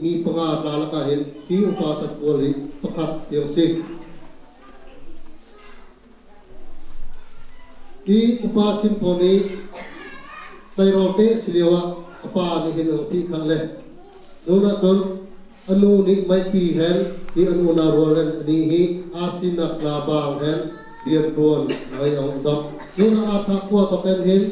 มีปังอาลาละกาเห็นที่อุปาสัตวลิประคัดเดียวสิที่อุปาสินโทนี้ในโรเตสิเลียวะอปานี่เห็นองค์ที่ขันเลยนู่นนั่นอนุนี้ไม่ปีเห็นที่อนุนารัวเล่นนี่ฮีอาสินักลาบางเห็นเดียนรวนไม่เอาดอกนู่นอาทักวัวตะเป็นเห็น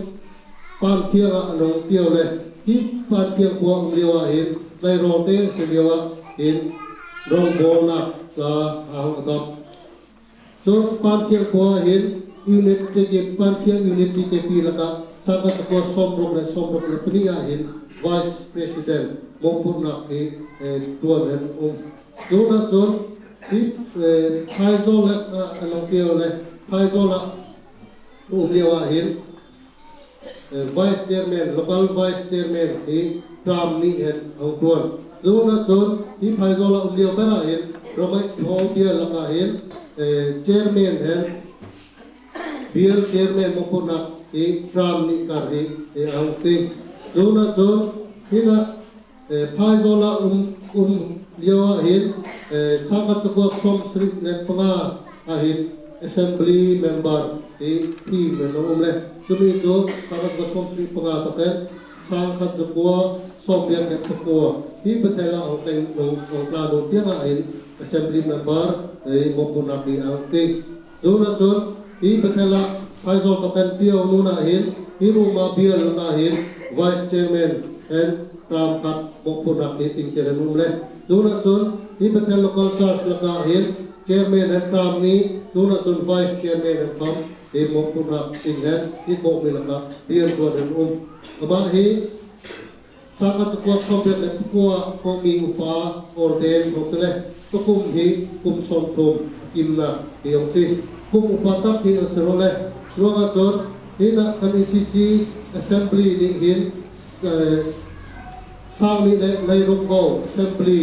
ปานเพียงอนงเตียวเลยที่ปานเพียงพวงเลียวเห็นในโรเตสิเลียวะเห็นโรงโบนักลาเอาดอกส่วนปานเพียงพวงเห็นยูนิตเก็บปานเพียงยูนิตที่เก็บปีละกันสังกัดตัวสมรบและปนิยาเห็น Vice President มงคลนักที่ตัวเห็นดูนะจนที่ไทยโซและน้องเกียวเลยไทยโซละเรียกว่าเห็นVice Chairman Local Vice Chairman ที่ตามนี้เห็นของตัวดูนะจนที่ไทยโซละเรียกไปละเห็นเราไม่พอเดียวละก็เห็นChairman เห็นBiar Chairman มงคลนักที่ตามนี้กันที่เอาที่ดูนะจนที่นะไทยโซละเรียกว่าเห็นสังกัดตัวสมศรีเล็กปงาเห็น Assembly Member ที่เหมือนน้องเลยจะมีตัวสังกัดตัวสมศรีปงาตะเป็นสังกัดตัวสมเด็จเล็กตัวที่ประเทศเราเป็นองค์การโดยที่เห็น Assembly Member มงคลนักที่เอาที่ดูนะจนที่ประเทศเราไทยโซตะเป็นเปียวนู่นเห็นที่นู่นมาเบียร์ละเห็น Vice Chairman เห็นตามกัดมงคลนักที่ติงเจริญนุ่มเลยดูนะจนที่ประเทศ local church ละก็เห็น chairman เห็นตามนี้ดูนะจน vice chairman เห็นครับที่มงคลนักติงเห็นที่โบกนี่ละก็เรียนตัวเห็นมาฮีสังกัดตัวคอมเพล็กซ์ตัวก็มีอุปาออร์เดนของเสลตุกุมฮีกุมสมทุมกิมนะที่องค์กุมอุปาตักที่อัศโรเลยดูนะจนที่นักการ ECC assembly นี่เห็นสร้างนี่เลยรุ่งโรจน์ assembly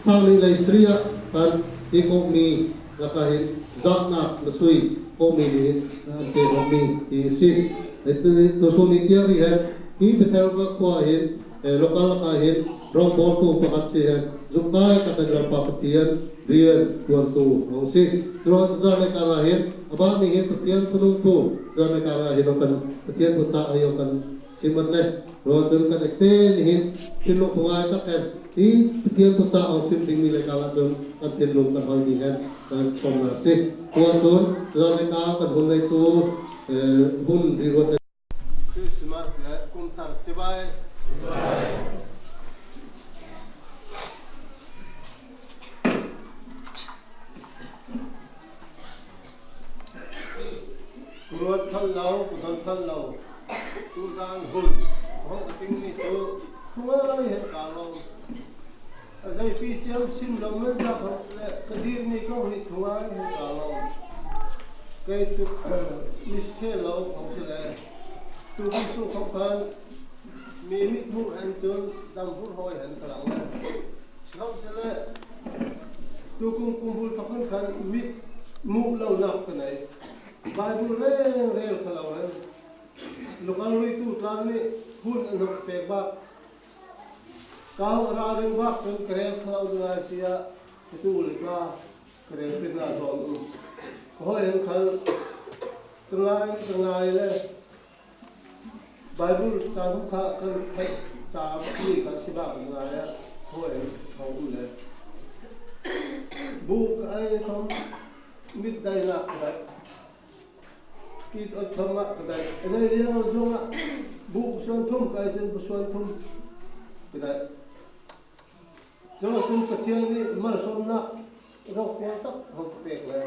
สร้างนี่เลยเสียกันที่ก็มีแล้วก็เห็นจักนักมาช่วยก็มีนี่เจ้าก็มีที่สิตัวส่วนนี้เดียวที่เห็นที่เป็นเท่ากับว่าเห็นlokal แล้วก็เห็นรองบอลตัวประกาศเสียจุดได้ก็เป็นการปรับเปลี่ยนเรียนตัวตัวของสิตัวตัวในการเห็นบ้านนี้เห็นเปลี่ยนตัวตัวตัวในการเห็นกันเปลี่ยนตัวตาอายุกันสิมันเลยรอจนกันเต้นเห็นสิลูกหัวตักเห็นที่เปลี่ยนตัวตาเอาสิมดิ้งมีเลยการจนกันเต้นลงกันหอยดีเห็นกันชมนะสิตัวตัวในการกันหุ่นในตัวหุ่นที่รถคริสต์มาสและกุมภาพันธ์จะไปกรวดท่านเรากุศลท่านเราตู้สร้างหุ่นห้องติ้งนี่ตัวทั่วเห็นการเราอาศัยปีเจียมสิมเราไม่จับและกระดิ่งนี่ก็เห็นทั่วเห็นการเราเกิดจุดมิสเทลเราของเสลตัวผู้สู้ของท่านมีมิตรผู้เห็นจนดำผู้หอยเห็นกลางเลยเขาเสลตัวกุมบุญทับกันมิตรมุกเราหนักกันไหนบายบุญเร็วขลังเลยลูกอันนี้ตู้ตามนี้หุ่นอันนั้นเปกบ้าก้าวราเรื่องบ้าจนเกลียวขลังด้วยเสียตู้เล็กละเกลียวเป็นหน้าจอมเขาเห็นขันตั้งไงเลยบายบุญตามทุกข้ากันให้ตามที่กันสิบ้าตั้งไงเลยเขาเห็นเขาอุ่นเลยบุกไอ้ทำมิดได้หนักเลยคิดเอาธรรมะก็ได้อะไรเรียกเอาส่งอ่ะบุกส่วนทุ่มก็ได้บุกส่วนทุ่มก็ได้ส่วนทุ่มกระเทียมนี่มันส่วนนักเราควรตักหัวเปกเลย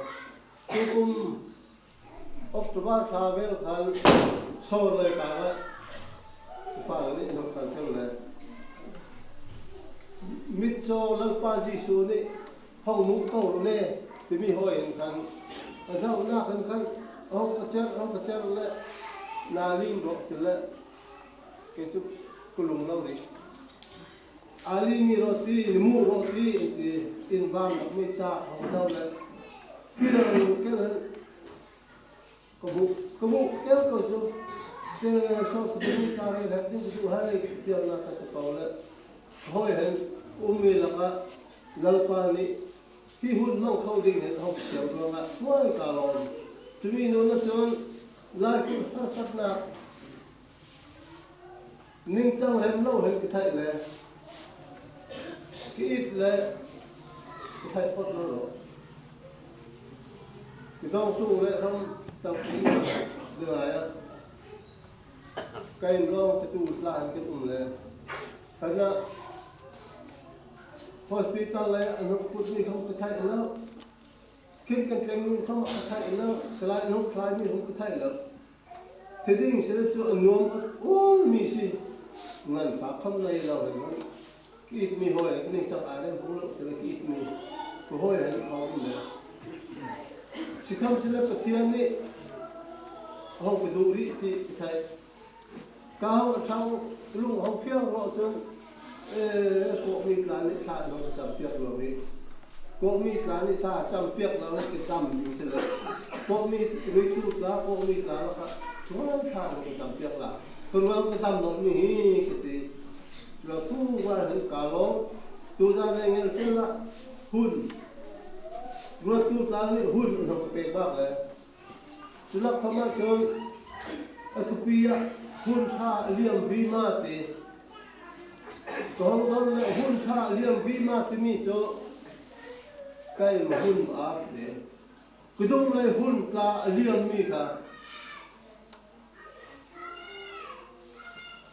ทุกออกตัวบ้านชาวเวลคันโซ่เลยกันละฝ่ายนี้นกกันเท่าเลยมิดโจลัลปาจิสูนี่ห้องมุกโตเลยที่มีห้อยกันแต่ถ้าหน้ากัน ông có chết lại là linh độ từ lại cái chút kulung lâu đi ali mi roti mu roti thì in van được mấy cha không sao lại khi nào cái là có bu cái là có chút chơi sau khi mấy cha này là những cái hay điều là cái bảo lại hồi hen มีละก็นัลปานี่ที่หุ่นน้องเขาดิ่งเห็นเขาเสียงร้องละว่ากาลอนจะมีโน่นจนลายคุณพระสัตนานิ่งจังเห็นเล่าเห็นกิไทยเลยกิดเลยกิไทยพอดโลกกิต้องสู้เลยทำตั้งปีเดือดอ่ะไก่ร้องกระตูดลานกันเลยขณะฮอสพิทอลเลยอันนั้นพูดนี่เขากิไทยแล้วคิดกันเองเขากิไทยแล้วสลายน้องคลายนี่เขากิไทยแล้วทีนี้เสร็จแล้วนวมโอ้มีสิงั้นฝากคำเลยเราเห็นมั้ยกิดมีหอยนี่จะอ่านได้พวกเราจะกิดมีตัวหอยเห็นเขาเลยสิคำเสร็จแล้วเที่ยงนี้เขาไปดูที่ไทยก้าวเท้าลุงเขาเฟี้ยวเราจนพวกมีการนิชาเราจำเปียกเราเลยพวกมีการนิชาจำเปียกเราจะจำอยู่เฉยพวกมีวิทุกแล้วพวกมีการแล้วก็ช่วยทางเราจำเปียกละคนเราก็ทำหนุนนี่กิติเราผู้ว่าเห็นการร้องตัวจานเงี้ยเช่นละหุ่นรถตู้ร้านนี้หุ่นเราเป็นบ้างเลยสุนัขพม่าจนทุกปีหุ่นท่าเลี้ยงบีมาตีตอนนั้นหุ่นท่าเลี้ยงบีมาตีมีโจใกล้มาหุ่นอาบเดก็ต้องเลยหุ่นปลาเลี้ยงมีค่ะ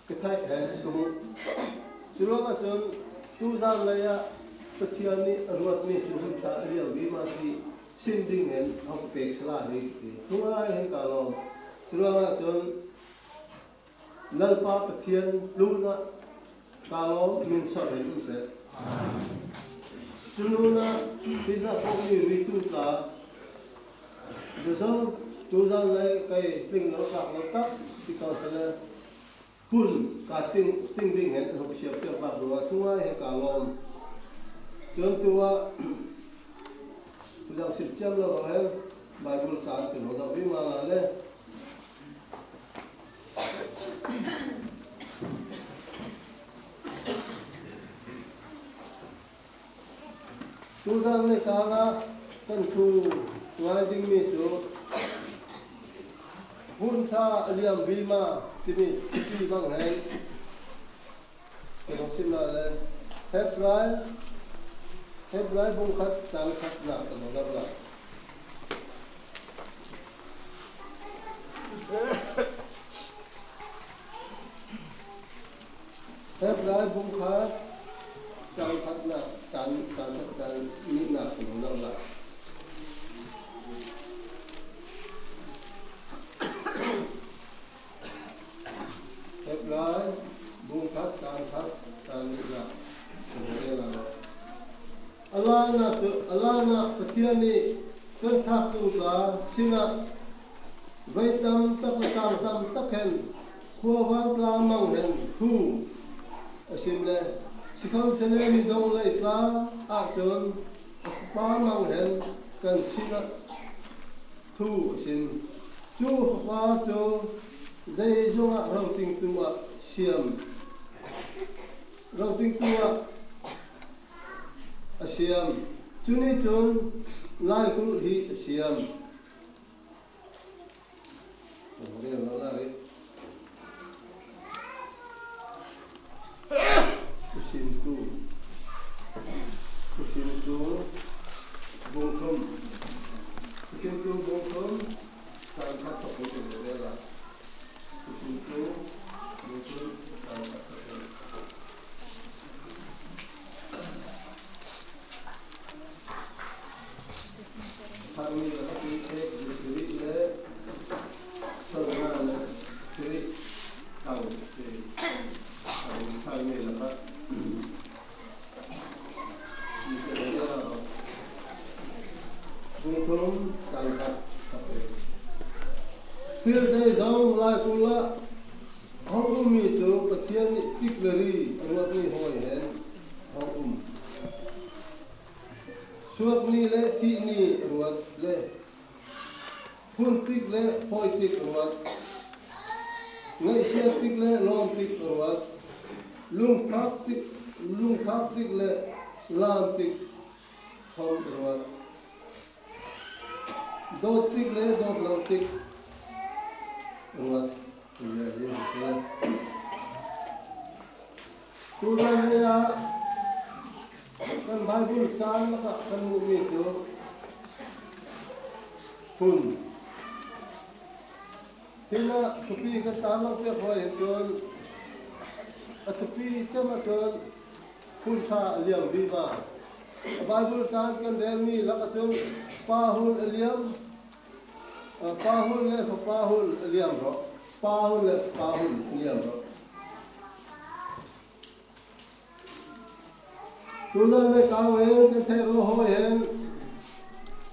ก็ใช่แทนก็มุจุลก็จนตู้จานเลยปฏิญาณนี้รวดนี้จุหุ่นท่าเลี้ยงบีมาตีสิ่งที่เห็นเขาเปกสลายนี่ตัวเห็นการลองจุลก็จนนัลปาปฏิญาณลูน่ะการลองมินสอนให้ดูเสร็จจุลน่ะที่น่ะพวกนี้วิตุตาจะส่งตัวจานเลยใครติ้งเราตักเราตักที่เขาเสร็จหุ่นการติ้งเห็นเขาเชื่อเชื่อบ้างตัวตัวเห็นการลองจนตัวเราสิบเจ้าเราเห็นไบเบิลสารเป็นหัวใจวิมาลาเลยตัวจานในการละกันคูตัวดิ้งมีจูหุ่นท่าเลี้ยงวิมาที่นี่ที่บางแห่งเป็นสิ่งนั้นเลยเฮบไรบุญขัดจางขัดหนักตลอดเวลาเฮบไรบุญขัดจางขัดหนักจางขัดจางนี่หนักตลอดเวลาเฮบไรบุญขัดจางขัดจางนี่หนักตลอดเวลาAllah na petiani kan thak tu la singa vaitam tam takhen khuawang tla mang hen thu asimle sikam sene mi dong lai tla a chon pa mang hen kan singa thu asim chu pa chu zai zonga rau ting tu a siam rau ting tu a Asiam, cuni cun lai kul hi asiam. Kemudian lari. Kusim tu, bungkum, tak tak bungkum bela. Kusim tu, bungkum, tak tak. Kami adalah kita berdiri le, seorang le, berdiri tahu, kami adalah kita adalah bungkum sangkat sampai. Tiada jauh lagi pula, orang itu petian tikleri, orang ini hoyan, orang suap ni le ti ni ruat le hun tik le hoi tik ruat ngai sia tik le lom tik ruat lung pak tik lung khắp tích lệ làm tích không rồi đốt tích lệ đốt lâu tích rồi tu ra ya kan Bible san la kan mu mi tu phun hina tupi kan talang pe khoi ton tupi chama ton phun tha liam bi ba Bible san kan del mi la ka ton pahul liam pahul le pahul liam ro pahul le pahul liam ro tulan le ka wen kan the ro ho hen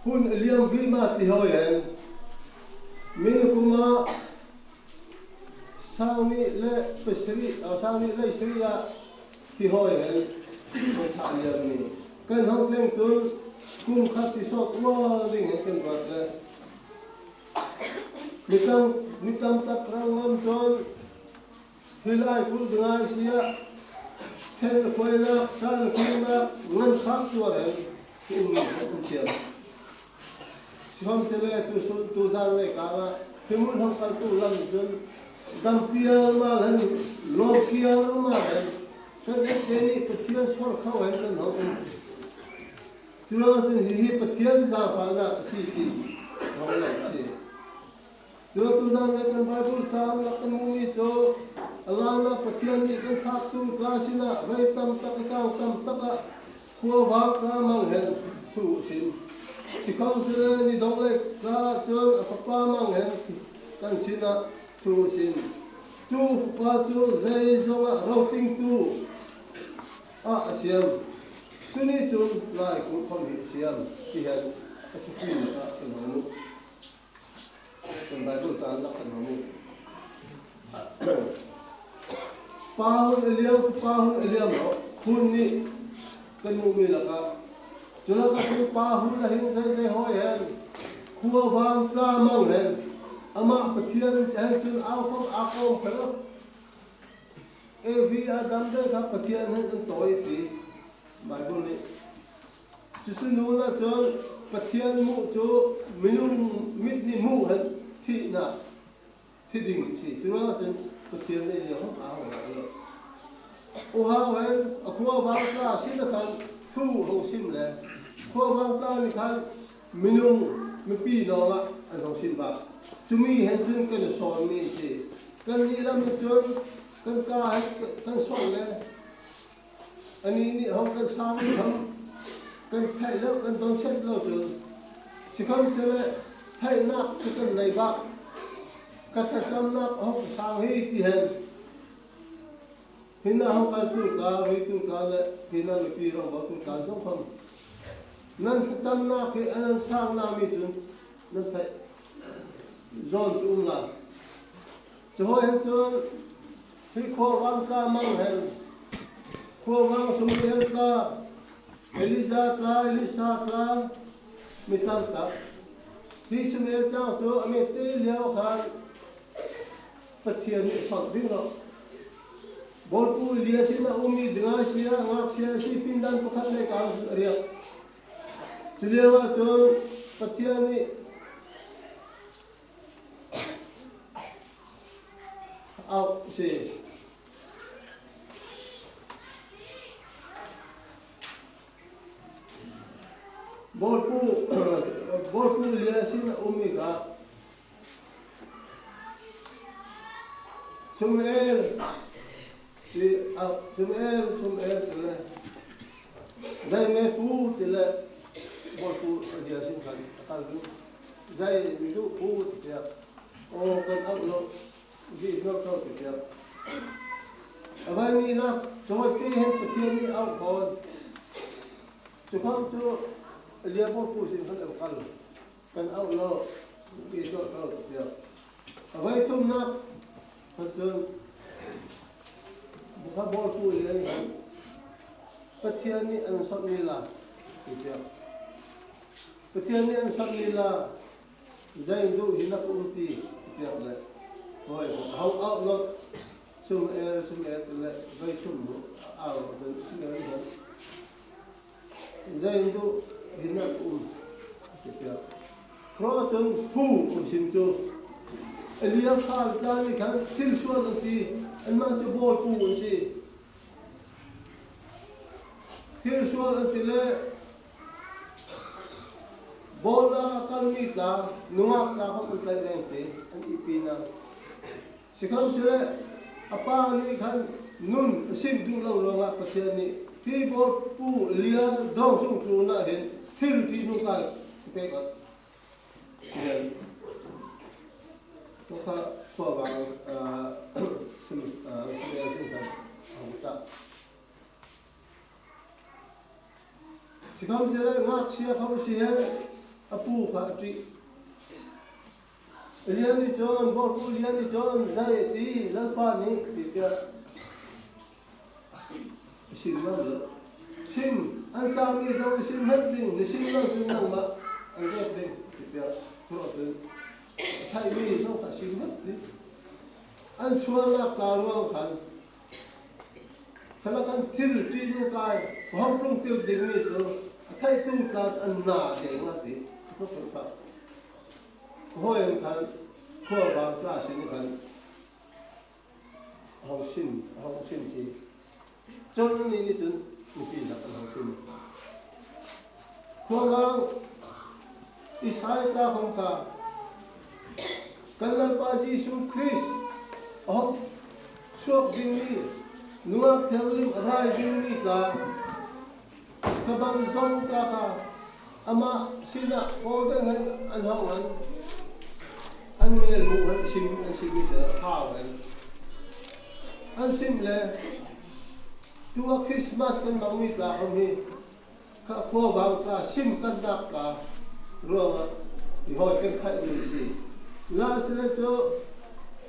hun liam bi ma ti ho hen min kuma sang ni le pesri sang ni le sri ya ti ho hen ko tha liam ni kan ho leng tu kum khat ti so wa ding hen kan wat le nitam tak rangam ton hilai kul dengan sia ten foina san kina ngan kham suare kum chiam sim sele tu zan le kala timun hom kal tu lam jon dam pia ma lan lo pia ma lan kan ek deni pathian sol khaw han kan ho tulo hi pathian za pa na si ho la si tulo tu zan le kan Bible sam la kan mu cho Allah na pathian ni kan khak tu klasina vai tam tak ka tam taka khua va ka mang hen thu sim sikau sere ni dong le ka chon papa mang hen kan sina thu sim chu pa chu zai zonga routing tu a siam chu ni chu lai ku khom hi siam ti hen a chu ti ka kan mu kan Bible tan la kan mu pahun eliam hun ni kan mu mi laka chula ka su pahun la hin sai hoi hen khua wang pla mang hen ama pathian hen tun au khom a kom phelo e vi adam de ka pathian hen kan toi ti Bible ni chu su nu na chon pathian mu chu minun mit ni mu hen thi na thi ding chi chula chen pathian ni yo a ho na lo o ha wen a khua wang pla sin da kan thu ho sim le khua wang pla ni kan minung mi pi no la an ho sim ba chu mi hen chun kan so mi si kan ni lam chun kan ka kan so le ani ni ho kan sang ni ham kan thai lo kan don set lo chun si kham se le thai na kan nei ba ka ta sam na ho sang hi ti hen hina ho kan tu ka wi tu ka le hina mi pi ro ba tu ka so kham nan cham na ke an sang na mi chun nan thai zon chu la cho ho hen chun hi kho ram ka mang hen kho mang sum hen ka Elisa ka mi tam ta hi sum el cha cho ame te liao khan pathian ni sot ding ro bol pu lia sina umi dinga sia ngak sia si pindan ko khan le ka ria chulewa cho pathian ni au si bol pu lia sina umi ka Sumel tele dai me pu tele bol pu dia sin kan akan dai mi du pu ya o kan au lo gi no to ya abai ni na choi te hen pathian ni au khon chu kham chu lia bol pu sin kan au lo gi no to ya abai tum na Pathian bukan bol pu ini, pathian ni ansat nila, pathian ni ansat nila, zain do hinak urti, hau out lot, sum le vai sum ao sum le zai tu hinna tipia pro chun thu sim chu elia khal ta ni khan thil suan ti an ma chu bol pu si thil suan ti le bol na kal mi ta nungak na ko ta le te an ipina sikam sire apa ni khan nun sim du lo lo nga pathian ni ti bol pu lia dong sung su na hen thil ti nu ka pe ka to ka ko bang sim sim ka ang cha sikam sire ngak sia kham sia apu ka tri lian ni chon bol pu lian ni chon zai ti lan pa ni ti ka sim ma lo sim an cha mi zo sim hết ding ni sim lo tu nang ma an ge ding ti ka pro tu thai mi zo ka sim hết đi an suan la ka ruang khan khala kan thil ti nu kai hom prung til ding ni zo thai tu ka an na de nga ti ko ko pa hoi khan kho ba kla sin khan hong sin chi chon ni ni chun ni pi na hong sin kho gang isai ta hong ka kalal pa Jesus Christ suak ding ni nuak thelim rai ding ni ta kabang zong ka ka ama sina ko dang an hong an an ni lu han sim ni sa hao an sim le tua Christmas kan mang mi la om hi ka ko bang ka sim kan dak ka ro i hoi kan khai ni si la sile cho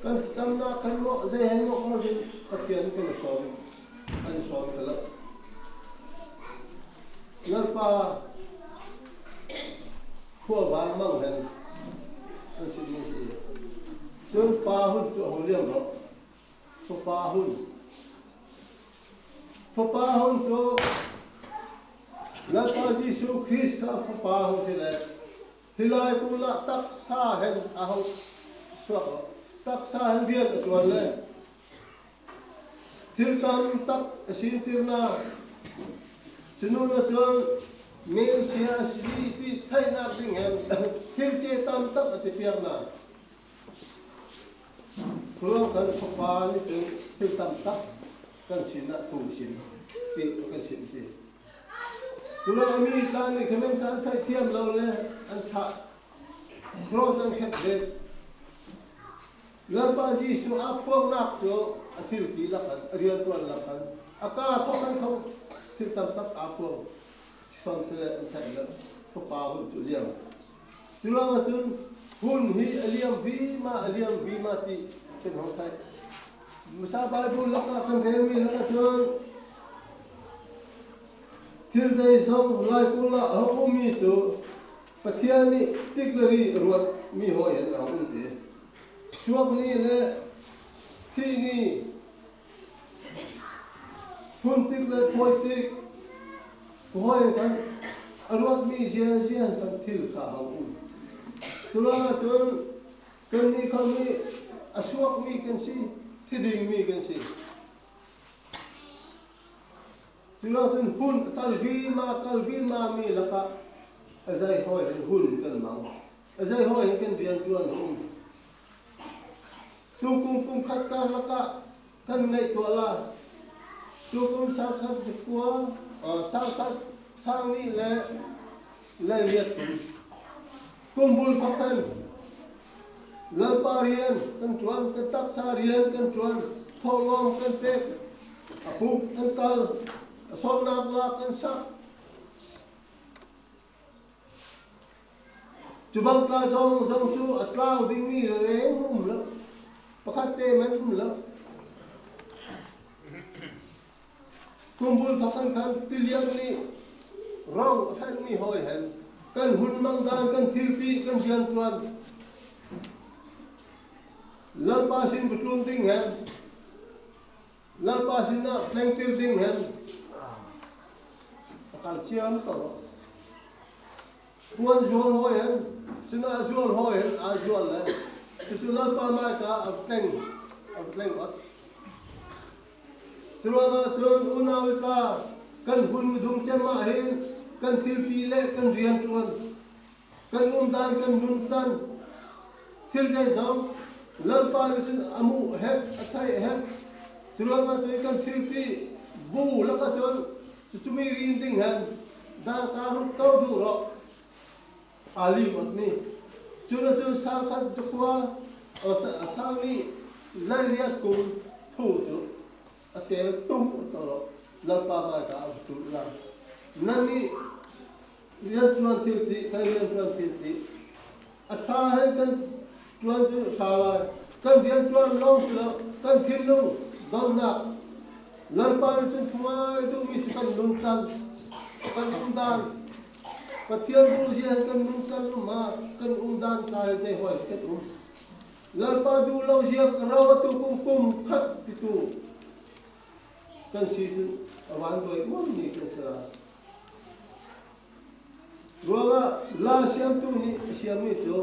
kan samna kan mo ze hen mo ko din pathian kan so an so ka la lar pa ko bang mang hen an sim ni si chun pa hun cho ho liam ro so pa hun cho lar pa Jesus Christ ka pa hun si le hilai ku la tak sa hen a ho suak tak sa hen bian atwan le thil tam tak sin tirna chunu na chon men sia si ti thai na ding hen thil che tam tak ati piar na pro kan pa ni tu thil tam tak kan sin na tu sin pi kan sin si tu la mi ta ni khamen kan thai thiam lo le an tha cross an khat de lar pa ji su a pong nak cho a thil ti la kan rian tuan la kan aka to kan khau thil tam tak a pong phong se an thai la ko pa hun tu liang tu la ma chun hun hi aliam vi ma ti ken hong thai musa bible la ka kan re mi la ka chun thil zai song lai ku la ho mi tu pathian ni tiklari ruat mi ho yan la un te suak ni le thi ni hun tikle thoi tik hoi kan ruat mi sia kan thil kha ha un tula chun kan ni kham ni asuak mi kan si thiding mi kan si tula chun hun kalvi ma mi laka azai hoi hun kan mang azai hoi kan rian tuan tu kum khat ka laka kan ngai to la tu kum sa khat jikwa sang khat sang ni le liat kumpul pakan lalparian kan tuan kan tak sarian kan tuan tholom kan pek apuk kan kal son nak la kan sak chubang ka zong chu atlaw ding mi re hum la pakhat te man hum la kumpul pakan kan tilian ni rong han mi hoi han kan hun mang dan kan thilpi kan sian tuan lalpa sin betlung ding han lalpa sin na kleng tir ding hen kal chiam to kuan zual ho hen china zual ho hen a zual le chu lalpa mai ka a kleng wat Surama chun unawita kan hun dung chema hin kan thil pi le kan rian tuan kan dan kan hun san thil jai zong lalpa sin amu hep athai hep surama chun kan thil pi bu la ka chun chumi rin ding han dar ka ru kau du ro ali mat ni chun sang khat chukwa sang ni lai riat kum thu chu atel tum tolo lalpa ma ka tu la nani rian tuan ti kai rian tuan ti atha hai kan tuan chu sala kan rian tuan long lo kan thil lu don na lalpa chu thumai tu mi kan nun san kan dan pathian bu jian kan nun san ma kan dan kai te hoi ke tu lalpa du lo jian raw tu kum khat ti tu kan si awan doi mon ni kan sa roga la siam tu ni siam ni cho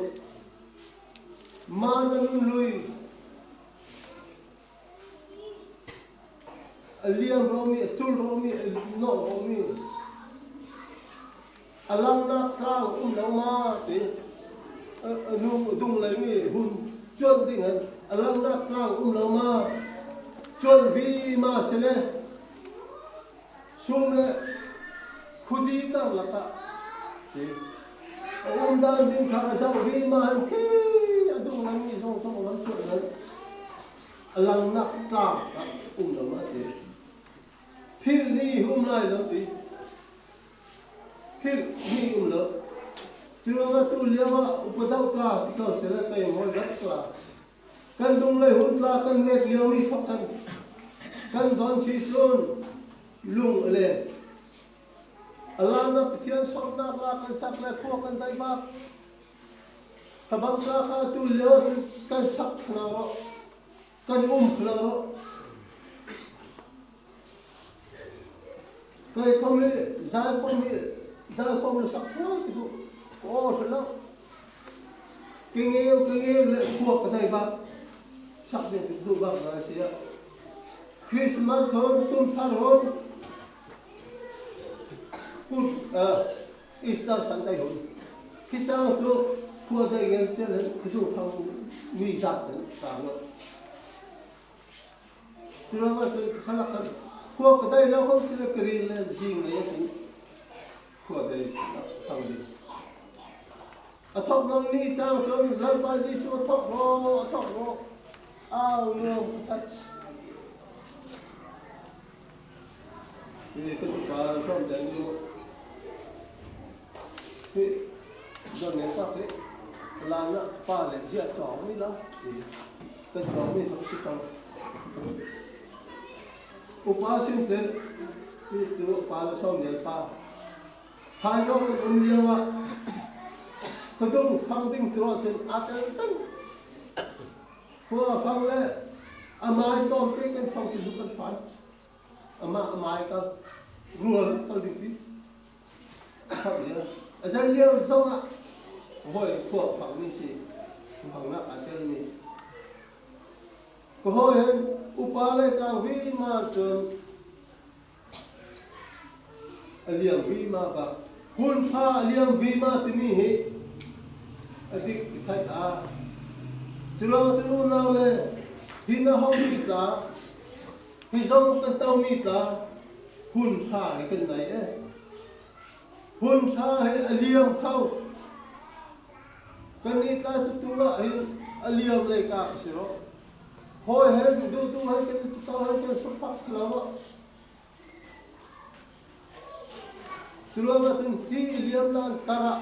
man lui aliam romi tul romi no romi alang na klang lo ma te nu dung lai mi hun chuan ding han alang na klang lo ma chuan vi ma sele sumle khudi tar lata si dan din kha sa vi ma han ki adu nan mi song song wan chu nan alang nak tla lo ma te phil ni lai lo ti phil ni lo chiro ga tu lewa upadau tla ti ko sele kai mo gat tla kan dung lai hun tla kan mek leo ni thok kan don si sun lung le alana pithian sok na la kan sak le kho kan dai ba tabang ka tu leo kan sak na ro kan khla ro kai khomi za khomi sak khla tu o thlo kinh le kho ka dai ba sak de du ba na sia Christmas hon tum thar hon put Easter Sunday hon ki chang tu khua dai gen chen ki tu phang mi zat den ta lo tu ma tu khala khan khua ka dai lo hon chi le kri le jing le ki khua dai phang di athok nong ni chang chon lal ba ji su thok ro ao no thắt vì cái quả xong đến như thì giờ này sao thế làm nó pa để giết chó mới lắm thì cái chó mới không chịu đâu upa xin thế thì từ upa là xong đến pa hai nó cái ông nhiều à cái đông phăng tinh từ trên át đến tinh qua phăng lên amai tôm cái phăng từ cái phán amai ka rual ka dikti khabia ajan leo zonga hoi kho phang ni si phang na atel ni ko hoi hen upale ka vi ma chon aliam vi ma ba hun pha aliam vi ma timi hi adik thai a chilo na le hina ho mi ta hi zong kan tau mi ta hun tha hi kan nai e hun tha hi aliam khau kan ni ta chu tu la hi aliam le ka siro hoi hen du tu han kan chu ta han kan su pak lawa Sulawa tun ti aliam lan kara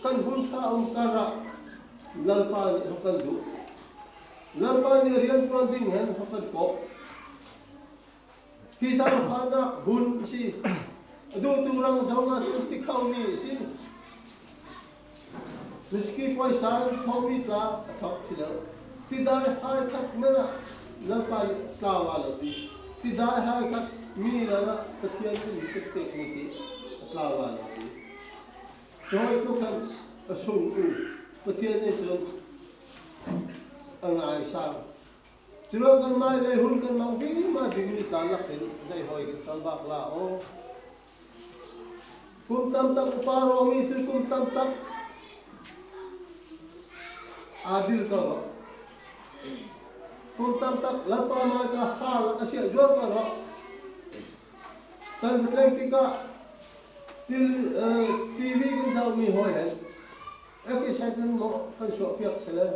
kan hun tha kara lalpa ni kan du lalpa ni rian tuan ding hen kan ko khi sao phán ra hun si du tu rang giống nga tu ti khâu ni si riski poi san khâu mi ta thok chi lo ti dai hai thak mena lalpa ni ka wa lo ti ที่ได้ให้ครับมีแล้วนะกระเทียมที่มีกระเตกนี่ที่ลาวานี่จอยก็kanส่งอูกระเทียมนี่จนang ay sang silo kan mai le hun kan mang vi ma ding ni ta lak hen zai hoi kan tal bak la o kum tam tak uparo mi tu kum tam tak adil ka ro kum tam tak lapa ma ka hal asia jor ka ro kan betleng tika til tv kan jau mi hoi hen ek sai kan mo kan so piak sele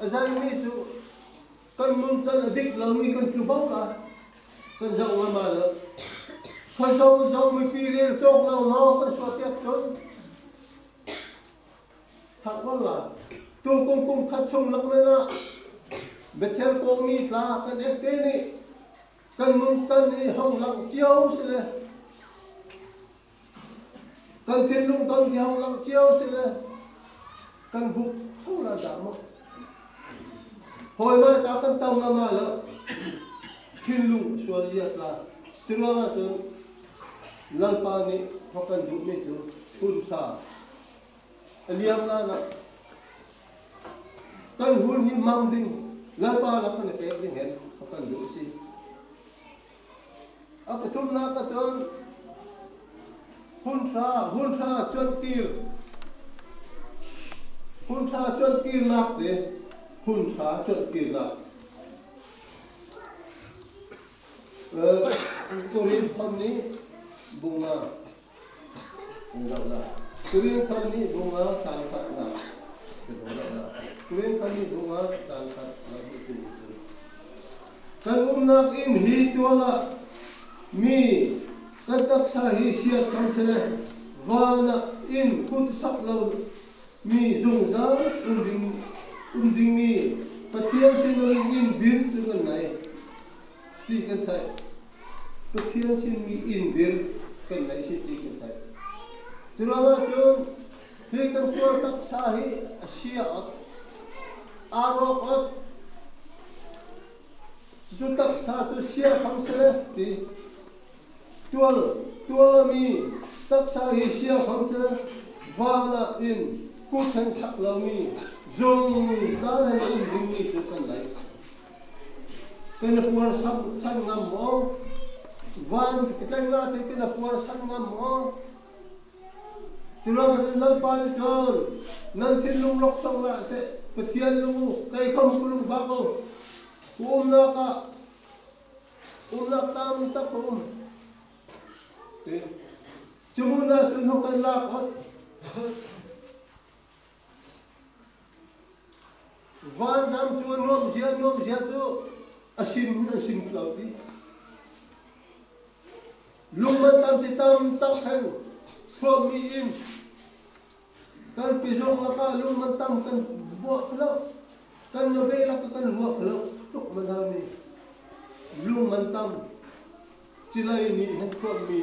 azai mi tu kan mun chan adik lang mi kan tubau la kan jau ma la kan jau mi pi re chok la no kan so piak chon thak wal la tu kum khat chung lak me na betel ko mi tla kan ek te ni kan mun chan ni hong lang chiao sele kan tin lung kan ki hong lang chiao sele kan buk hong la da mo hồi mai ta kan tông nga ma la thin lung sual yat la chira ma chon lalpa ni hokan du me chu hun sa aliam la na kan hun hi mang ding lalpa la kan pe ding hen hokan du si ak tum na ka chon hun sa chon kir nak de hun sa chọn kir la Korean thom ni bunga Korean thom ni bunga chan khat na Korean thom ni bunga chan khat na kan nak in hi tuala mi kan tak sa hi sia kan sele wana in kut sak lo mi zung za ding mi pathian sin in bin tu kan nai ti kan thai pathian sin mi in bin kan nai si ti kan thai churawa chun hi kan tu tak sa hi asia at aro at chu tak sa tu sia kham sele ti tual mi tak sa hi sia kham sele wana in kutan sak lo mi zung sa na ding ni tu kan lai kana puar san ngam mo van kitang na te kana puar san ngam mo chulong lal pa ni chon nan tin lung lok song la se pathian lu kai khom kulung ba ko na tam ta kom te chumuna chun ho kan la ko van nam chu nom zia chu asin cloudy lung man tam si tam tak hen from me in kan pisong la ka lung man tam kan buak flo kan no be la kan buak flo tuk man ha ni lung man tam chilai ni hen from me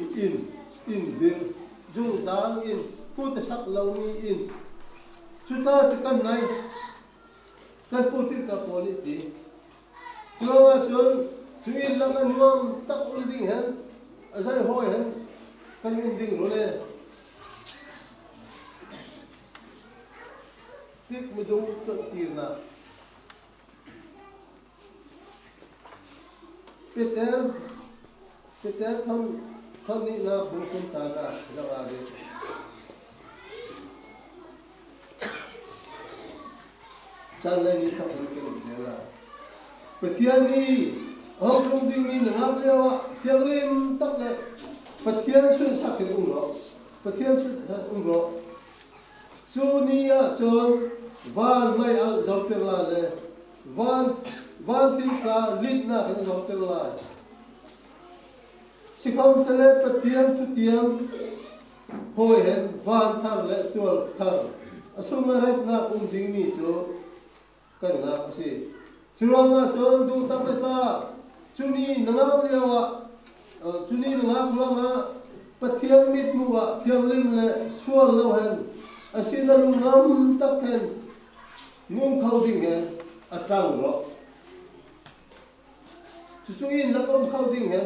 in bin jung zang in put sak law ni in chuta kan nai kan putin ka politi chunga chun chuin la kan nuam tak ding hen azai hoi hen kan ding role tik mudung chon tirna Peter thon ni na bungkun chana la ade chan lai ni thak ni ke la pathian ni hom rung ding ni ngam lewa thiang lim tak le pathian sun sak ke ro pathian sun ro chu ni a chon van mai al jaw per la le van tin ka lit na kan jaw per la sikham sele pathian tu tiam hoi hen van thar le tual thar asum na ret na ding ni chu kan nga si suranga chon du tak la chuni nangam lewa chuni nangam ma pathian mit muwa thiam lim le sual lo hen asina lungam tak hen ngum khau ding hen atang ro chú in là công khâu đình hẹn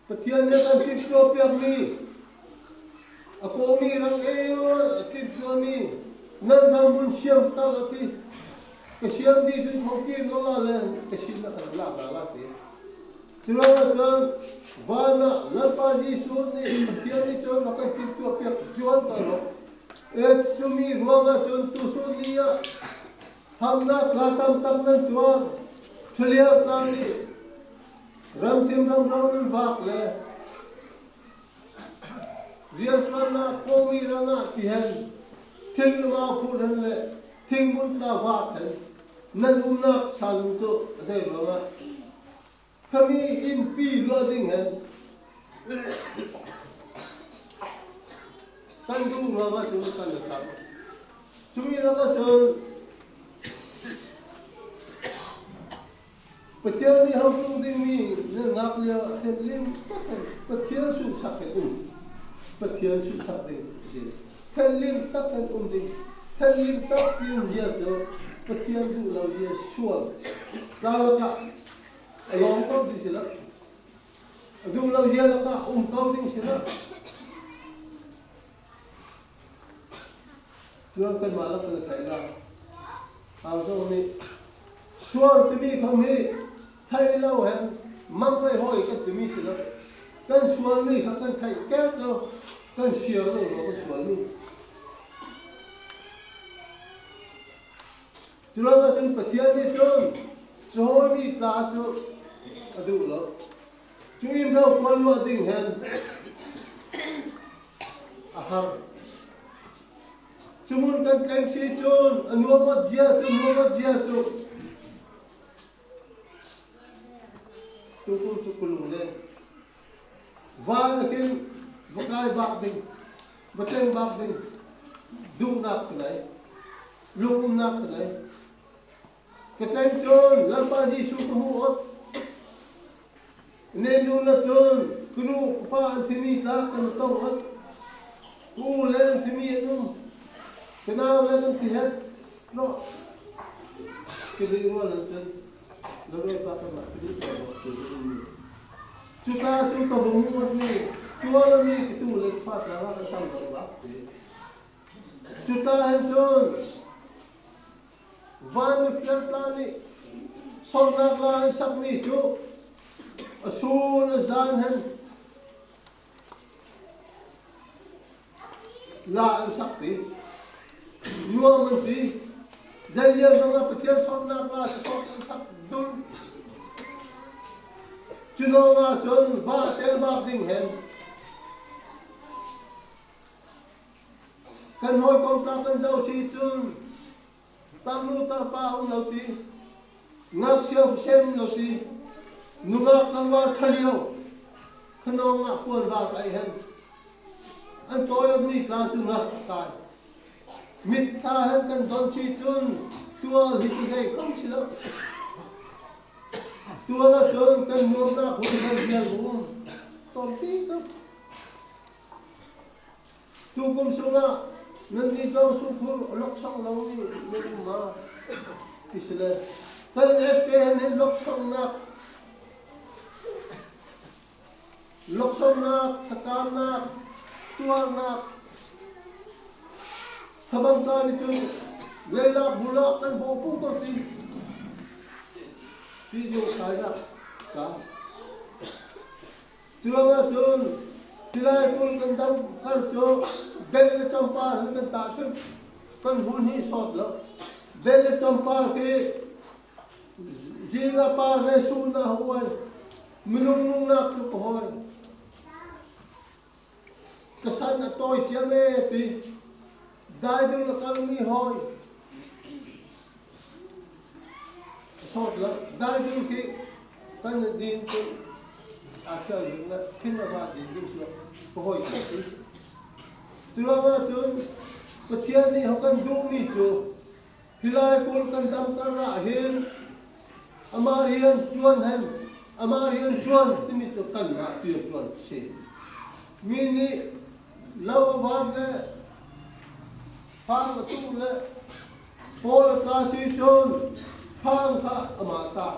bật thiên nên ăn kim chua piang mi à cô mi răng eo kim chua mi nên đang muốn xiêm tao là cái xiêm đi chúng không kim nó là lên cái xiêm là là thế chú là chân và là pa di xuống đi bật thiên đi chân là cái kim chua piang chuan tao rồi et chú mi ruang à chân tu xuống đi à tham na là tam nên chuan chliap lang đi ram sim ram nên vác lên riêng con na cô mi ra na thì hen thinh ma phụ hen lệ thinh muốn na vác hen nên na salung cho dây rồi mà kami in pi lo ding hen kan du rồi mà chúng ta được làm chúng ta có chơi bật thiên đi học trung tinh mi nên ngáp lia thiên lim bật thiên xuống sạch cái bật thiên xuống sạch đi thiên lim tắc thiên đi thiên lim tắc thiên gì đó bật thiên du lâu gì xuân ra là cả lòng câu gì đó du lâu gì là cả câu gì đó chưa cần mà là cần thấy là sao này xuân thì mi không mi thay lâu hẹn mang lại hỏi cái tụi mi xí đó cái xuân mi các cái thay kéo cho cái xiêu rồi cái xuân mi chúng ta chân bát thiên đi chân rồi mi ta cho đủ rồi chúng im đâu quan lo tình hẹn chúng muốn cần canh xí chân nuôi mất dìa chân Tukul lên và là cái cái bạc đình và trên bạc đình đúng nạp cái này lung nạp cái này cái tên chôn làm ba gì su cũng hốt nên luôn là chôn cứ nu pa anh thì mi ta cần tông hết u lên thì mi luôn cái nào lên thì hết nó cái gì mà lên chân rồi ba cái mặt cái chúng ta vùng một này chúa này cái tu lên phát ra cái tâm đầu óc chúng ta hem chôn van cái phiền plani son nạc la sắp ni chú asul azan hen la anh sắp đi nuông mình đi dây liêu trong cái thiên son nạc la son sắp đun chuno nga chon va tel bak ding hen kan hoi kom ta kan zau chi chun tam nu tar pa un lo ti ngak siêu xem lo ti nu ngak nang wa thaliu khano nga pon va kai hen an toy om ni tla chu ngak kai mit tha hen kan don chi chun tua li ti gai kom chi lo tua na chôn cần mua na cũng cần tiền cũng tôm tí đó tu cũng xuống à nên đi đâu xuống thu lốc sông lâu đi nên mà thì sẽ là cần ép tiền nên lốc sông na thakam na tua na thabam ta đi chung lấy la bula cần bộ cũng có gì video sai ra cả chưa mà chôn thì lại phun cần đâm cần cho bên cái trong pa hắn cần tạ xuống cần hun hi sọt lắm bên cái trong pa cái gì là pa này su na huai minung nung na tu hoi cái san là tôi chia mê thì đại đừng là cần mi hoi sốt lắm, đại chúng thì cần điên chứ, chơi những là thiên là ba điên chúng xuống, có hồi cái gì, chúng ta chúng, có thiên đi học cần đúng đi chú, thì lại cũng cần tâm cần ra hiền, amarian chuan hen, amarian chuan, thì mình cho cần ra tuyệt chuan xí, mini lâu vát lệ, phang là tu lệ, phô là ta si chôn phang kha amata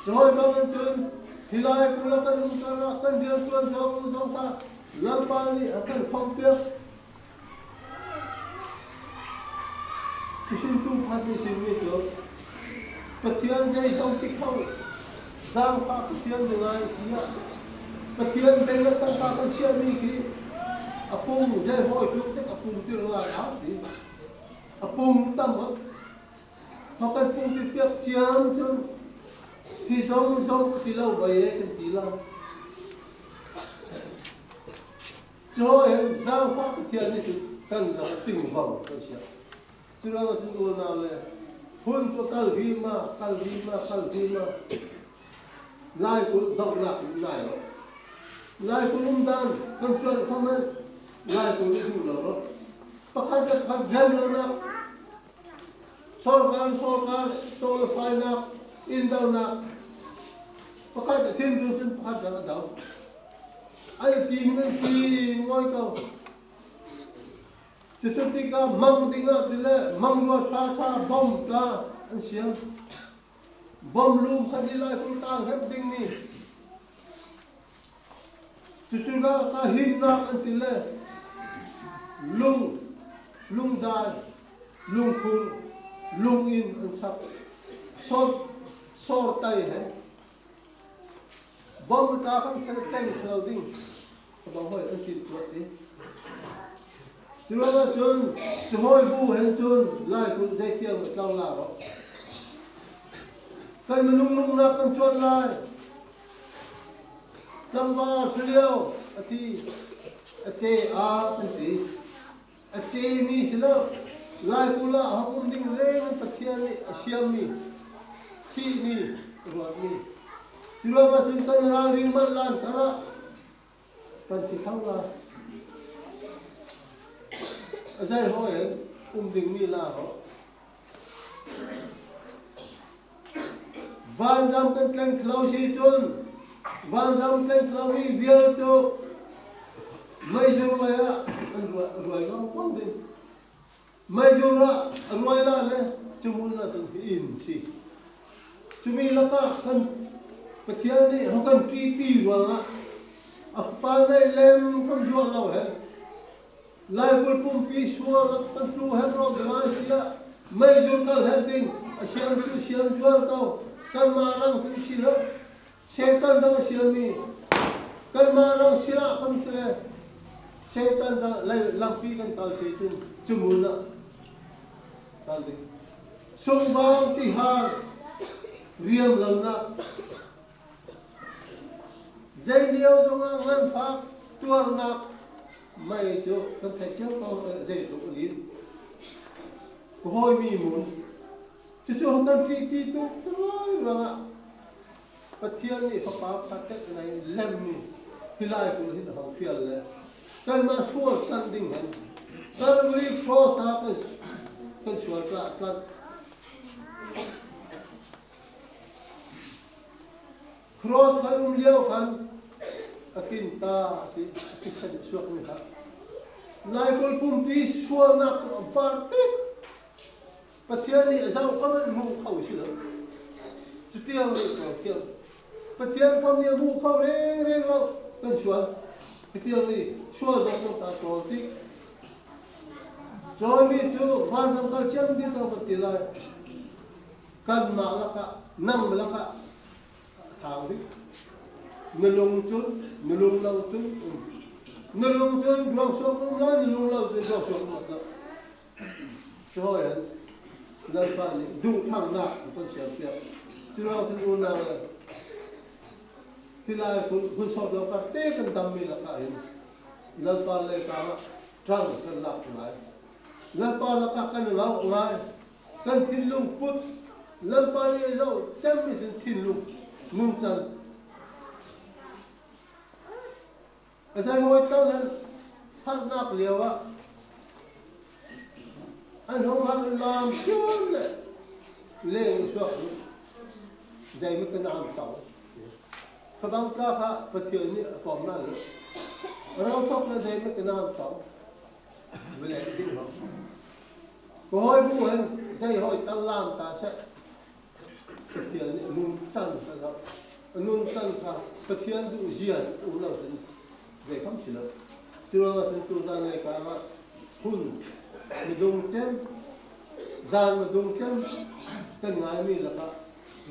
rồi bao nhiêu chuyện thì lại cũng là cần điều tuân giống ta lần ba đi cần phong tiếc xin tu phát đi xin mi được bất thiên dây không tích không giang pháp bất thiên từ ngày xí ạ bất thiên đây là tăng ta con chia mi khi apung dây hội lúc tích apung tiêu lại áo gì apung tâm hết họ cần pung tiêu tiếc chiếm chân thì giống thì lâu vậy cái tí lâu cho em giang pháp bất thiên thì cần là tình vọng con chia chứ đâu có sự nào là hôn cho calvima lai cũng động lạc này lai cũng đan con chuyện không ấy lai cũng đi đủ rồi bắt khát gem rồi nè soi can tôi phải nè in đâu nè bắt khát thiên đường xin bắt khát là đâu ai tìm ngôi cầu chứ chúng ta mong tiếng thì là mong lo xa bom ra anh xem bom lùm khai đi lại cũng tăng hết tiếng này chứ chúng ta hin nạc anh thì là lung đài lung khung lung in anh sắp sort tay hết bom ra không sẽ tên clothing bằng hỏi anh chị tuột đi chúng ta chôn hôi bu hen chôn lại cũng dây tiêm ở trong là đó cần mình nung ra cần chôn lại trong ba liêu thì chế cái gì chế mi xí lo lại cũng là họ cũng định lên tất thiên này xiêm mi khi mi rồi mi chúng ta chôn cần ra riêng mình làm cái đó cần chỉ không là dây hỏi đình mi là họ van ram kan klang khlau si chun van ram klang khlau ni vial cho mai jo la ya roi lo pon din mai jo ra roi la le chumun la sun in si chumi la ka kan pathian ni ho kan pi wa nga apa nei lem kan jo lo he lai bul pum pi suwa la kan tu he ro ma sia mai jo kal he ding asiam tu siam jual tau kan marang tu sila setan dang siami kan marang sila kan sila setan dang lai lampi kan tal se tu chumula tal ding sung bang tihar riam lamna dây liêu cho ngan phak tuar nak mai cho kan thai chau ko dây to lin ko hoi mi mun chứ cho kan pi tu rồi ra pathian ni fa pa khatek này lem ni hilai ko hin ha fial le kan ma suar san ding han kan ri pro sa kan suar kla cross kan liao kan akin ta si kisan suak ni ha lai kol pum pi suar nak par pik pathian ni azau kan mu khau si lo chu tiang ni ko tiang pathian kam ni mu khau re lo kan suar tiang ni suar da ko ta to ti rồi mi chu van nam kal chang di ka patila kan ma la ka nam la ka thang đi nulung lâu chun nulung chun long sok long la nulung lâu chun sok sok mat la rồi lần pa ni du thang na con xiao pia chu lo chu na thì là kun sok lo ka te kan tam mi la ka hin lần pa le ka trăng kan lak lại lần pa la ka kan lau ngai kan thin lung put lần pa ni zo cham mi thin lung nung chân cái sai ngồi tao lên thắt nắp liều á anh không ăn làm chướng lệ lên xuống dây mới cái nam tàu các bạn ta khá vật thiện như phòng nào nữa rau phốc là dây mới cái nam tàu với lại cái tiếng họ có hỏi bu hình dây hỏi ta làm ta sẽ Pathian ni nun chan ka la nun chan ka Pathian du zian u lo tin về khám sila chưa tin tu ra này cả hun mi dung chen gian mà dung chen kan ngai mi la ka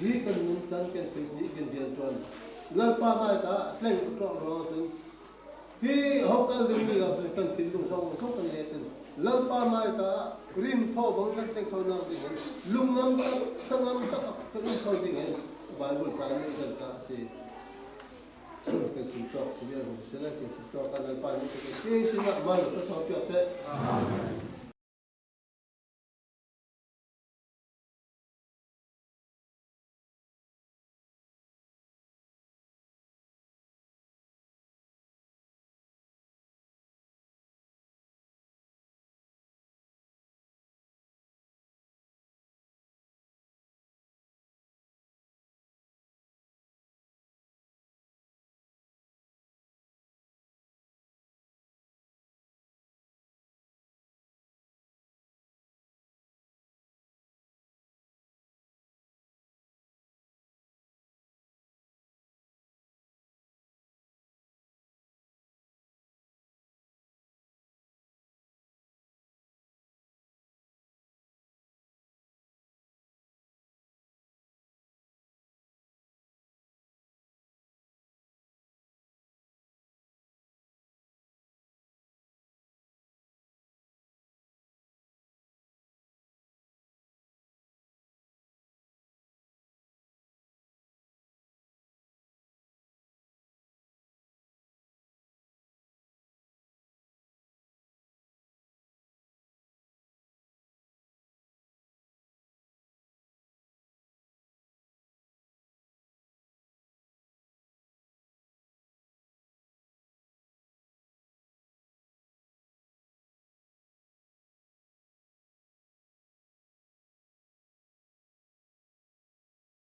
hi kan nun chan kan thi ni kan bian tuan lal pa mai ka tleng ko ro tin hi hokal ding mi la kan tin dung song song kan le tin lal pa mai ka rim tho bang kan tleng khau na ding lung ngam ta tangam ta kan khau ding Bible chan ni kan ka si cái sự cho bây giờ mình sẽ là cái sự cho các bạn cái sự là bao nhiêu cái số việc sẽ